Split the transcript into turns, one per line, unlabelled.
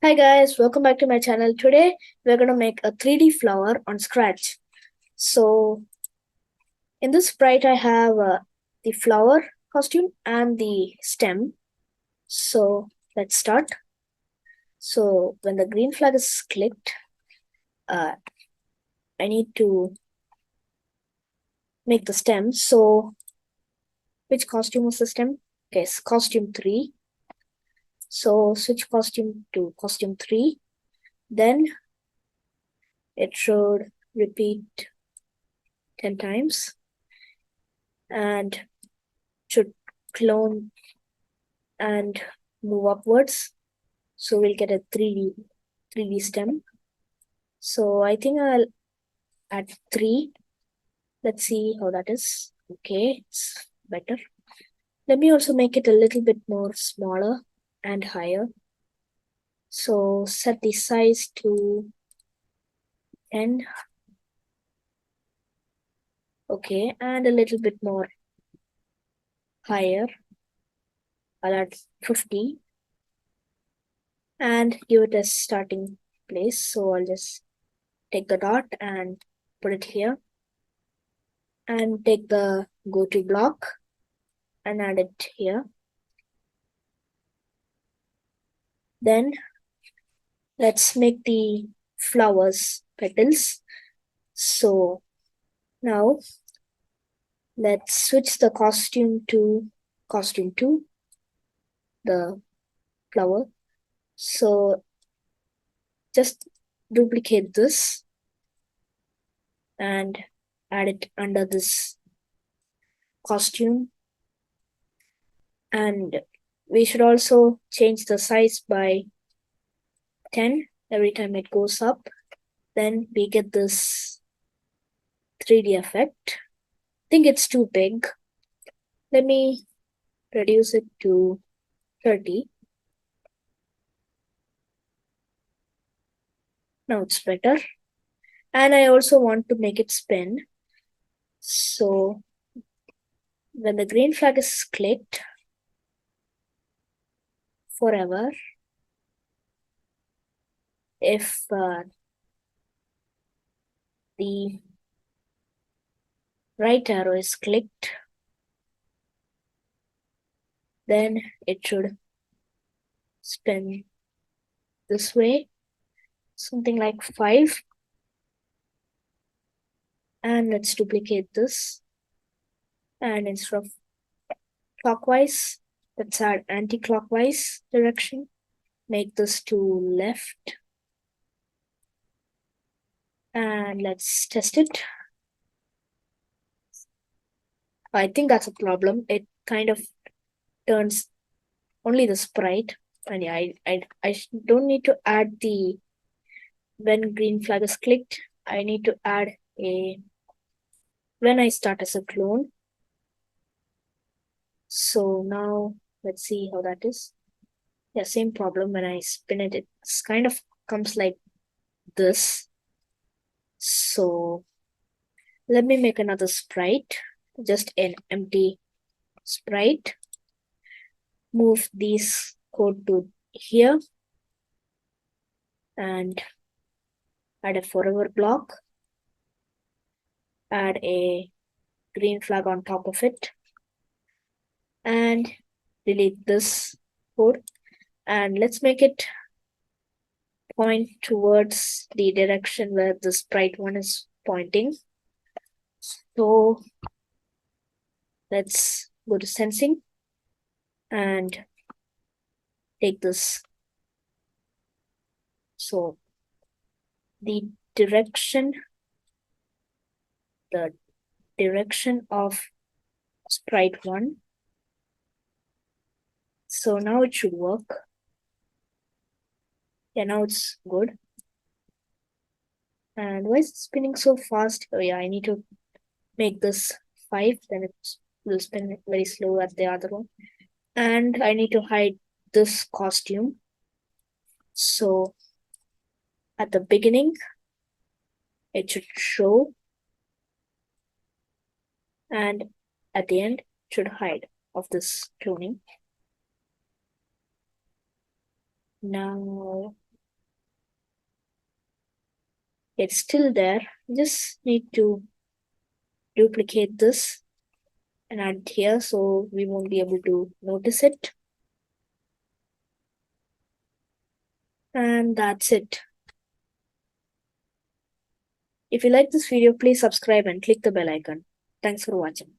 Hi guys, welcome back to my channel. Today we're going to make a 3D flower on Scratch. So in this sprite I have the flower costume and the stem. So let's start. So when the green flag is clicked, I need to make the stem. So which costume was the stem? Okay, it's costume 3. So switch costume to costume 3. Then it should repeat 10 times and should clone and move upwards. So we'll get a 3D stem. So I think I'll add 3. Let's see how that is. Okay, it's better. Let me also make it a little bit more smaller and higher. So set the size to 10. Okay, and a little bit more higher. I'll add 50 and give it a starting place. So I'll just take the dot and put it here and take the go to block and add it here. Then let's make the flowers petals. So now let's switch the costume to costume 2, the flower. So just duplicate this and add it under this costume. And we should also change the size by 10 every time it goes up. Then we get this 3D effect. I think it's too big. Let me reduce it to 30. Now it's better. And I also want to make it spin. So when the green flag is clicked forever, if the right arrow is clicked, then it should spin this way, something like 5. And let's duplicate this. And instead of clockwise, let's add anti-clockwise direction. Make this to left. And let's test it. I think that's a problem. It kind of turns only the sprite. And yeah, I don't need to add the when green flag is clicked. I need to add a when I start as a clone. So now let's see how that is. Yeah, same problem. When I spin it, it's kind of comes like this. So let me make another sprite, just an empty sprite. Move these code to here and add a forever block. Add a green flag on top of it and delete this code. And let's make it point towards the direction where the sprite 1 is pointing. So let's go to sensing and take this. So the direction of sprite 1. So now it should work. Yeah, now it's good. And why is it spinning so fast? Oh yeah, I need to make this 5, then it will spin very slow at the other one. And I need to hide this costume. So at the beginning, it should show. And at the end, it should hide of this cloning. Now It's still there. Just need to duplicate this and add it here so we won't be able to notice it. And that's it. If you like this video, please subscribe and click the bell icon. Thanks for watching.